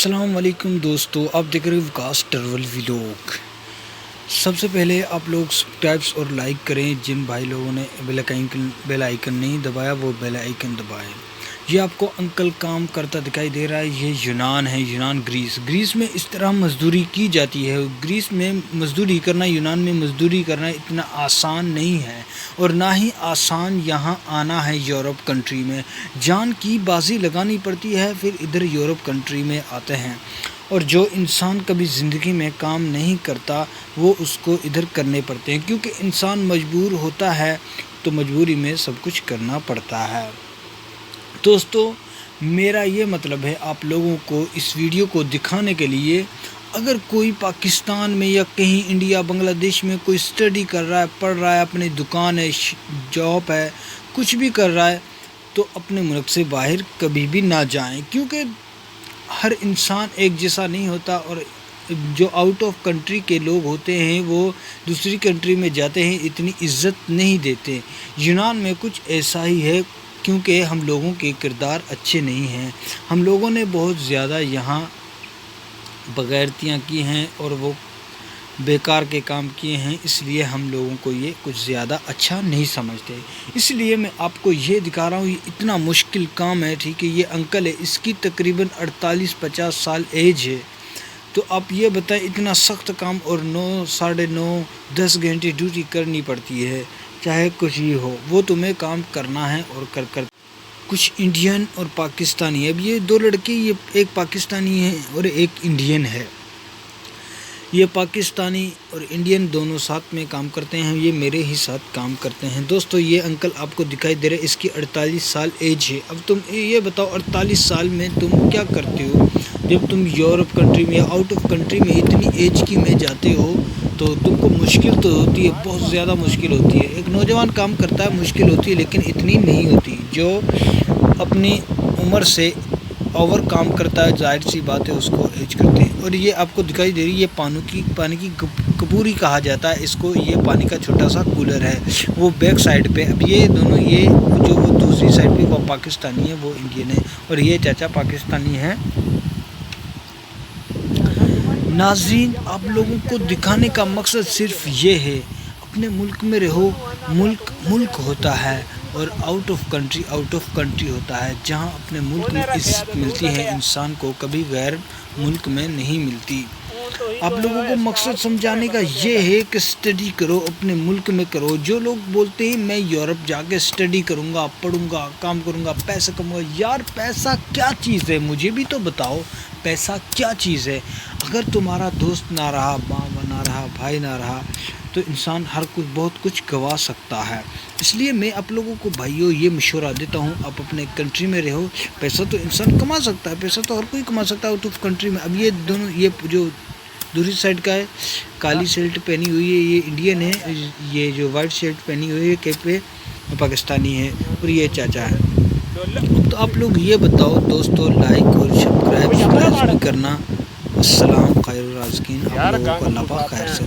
السلام علیکم دوستو، آپ دیکھ رہے ہیں وکاس ٹریول ولاگ۔ سب سے پہلے آپ لوگ سبسکرائب اور لائک کریں۔ جن بھائی لوگوں نے بیل آئیکن نہیں دبایا وہ بیل آئیکن دبائیں۔ یہ آپ کو انکل کام کرتا دکھائی دے رہا ہے، یہ یونان ہے، یونان گریس میں اس طرح مزدوری کی جاتی ہے۔ گریس میں مزدوری کرنا، یونان میں مزدوری کرنا اتنا آسان نہیں ہے، اور نہ ہی آسان یہاں آنا ہے۔ یورپ کنٹری میں جان کی بازی لگانی پڑتی ہے، پھر ادھر یورپ کنٹری میں آتے ہیں، اور جو انسان کبھی زندگی میں کام نہیں کرتا وہ اس کو ادھر کرنے پڑتے ہیں، کیونکہ انسان مجبور ہوتا ہے تو مجبوری میں سب کچھ کرنا پڑتا ہے۔ دوستو، میرا یہ مطلب ہے آپ لوگوں کو اس ویڈیو کو دکھانے کے لیے، اگر کوئی پاکستان میں یا کہیں انڈیا بنگلہ دیش میں کوئی اسٹڈی کر رہا ہے، پڑھ رہا ہے، اپنی دکان ہے، جاب ہے، کچھ بھی کر رہا ہے، تو اپنے ملک سے باہر کبھی بھی نہ جائیں، کیونکہ ہر انسان ایک جیسا نہیں ہوتا، اور جو آؤٹ آف کنٹری کے لوگ ہوتے ہیں وہ دوسری کنٹری میں جاتے ہیں، اتنی عزت نہیں دیتے۔ یونان میں کچھ ایسا ہی ہے، کیونکہ ہم لوگوں کے کردار اچھے نہیں ہیں، ہم لوگوں نے بہت زیادہ یہاں بغیرتیاں کی ہیں اور وہ بیکار کے کام کیے ہیں، اس لیے ہم لوگوں کو یہ کچھ زیادہ اچھا نہیں سمجھتے۔ اس لیے میں آپ کو یہ دکھا رہا ہوں، یہ اتنا مشکل کام ہے، ٹھیک ہے۔ یہ انکل ہے، اس کی تقریباً 48-50 سال ایج ہے، تو آپ یہ بتائیں اتنا سخت کام، اور 9 ساڑھے 9 10 گھنٹے ڈیوٹی کرنی پڑتی ہے، چاہے کچھ ہی ہو، وہ تمہیں کام کرنا ہے اور کر کچھ انڈین اور پاکستانی ہے۔ اب یہ دو لڑکے، یہ ایک پاکستانی ہے اور ایک انڈین ہے۔ یہ پاکستانی اور انڈین دونوں ساتھ میں کام کرتے ہیں، یہ میرے ہی ساتھ کام کرتے ہیں۔ دوستو، یہ انکل آپ کو دکھائی دے رہے، اس کی 48 سال ایج ہے۔ اب تم یہ بتاؤ 48 سال میں تم کیا کرتے ہو؟ جب تم یورپ کنٹری میں یا آؤٹ آف کنٹری میں اتنی ایج کی میں جاتے ہو تو تم کو مشکل تو ہوتی ہے، بہت زیادہ مشکل ہوتی ہے۔ ایک نوجوان کام کرتا ہے، مشکل ہوتی ہے، لیکن اتنی نہیں ہوتی۔ جو اپنی عمر سے اوور کام کرتا ہے، ظاہر سی بات ہے اس کو ایج کرتے ہیں۔ اور یہ آپ کو دکھائی دے رہی ہے، پانی کی کپوری کہا جاتا ہے اس کو، یہ پانی کا چھوٹا سا کولر ہے، وہ بیک سائڈ پہ۔ اب یہ دونوں، یہ جو وہ دوسری سائڈ پہ وہ پاکستانی ہے، وہ انڈین ہے، اور یہ چاچا پاکستانی ہے۔ ناظرین، آپ لوگوں کو دکھانے کا مقصد صرف یہ ہے، اپنے ملک میں رہو، ملک ہوتا ہے، اور آؤٹ آف کنٹری ہوتا ہے، جہاں اپنے ملک میں عزت ملتی ہے انسان کو، کبھی غیر ملک میں نہیں ملتی۔ آپ لوگوں کو مقصد سمجھانے کا یہ ہے کہ اسٹڈی کرو، اپنے ملک میں کرو۔ جو لوگ بولتے ہیں میں یورپ جا کے اسٹڈی کروں گا، پڑھوں گا، کام کروں گا، پیسہ کماؤں گا، یار پیسہ کیا چیز ہے؟ مجھے بھی تو بتاؤ، پیسہ کیا چیز ہے؟ اگر تمہارا دوست نہ رہا، ماں نہ رہا، بھائی نہ رہا، تو انسان بہت کچھ گوا سکتا ہے۔ اس لیے میں آپ لوگوں کو بھائیوں یہ مشورہ دیتا ہوں، آپ اپنے کنٹری میں رہو۔ پیسہ تو انسان کما سکتا ہے، پیسہ تو ہر کوئی کما سکتا ہے آؤٹ آف کنٹری میں۔ اب یہ دونوں، یہ جو دوسری سائڈ کا ہے، کالی شرٹ پہنی ہوئی ہے، یہ انڈین ہے، یہ جو وائٹ شرٹ پہنی ہوئی ہے کیپ پہ، پاکستانی ہے، اور یہ چاچا ہے۔ تو آپ لوگ یہ بتاؤ دوستو، لائک اور سبسکرائب کرنا۔ السلام خیر الرازقین، آپ لوگوں کو اللہ پاک خیر سے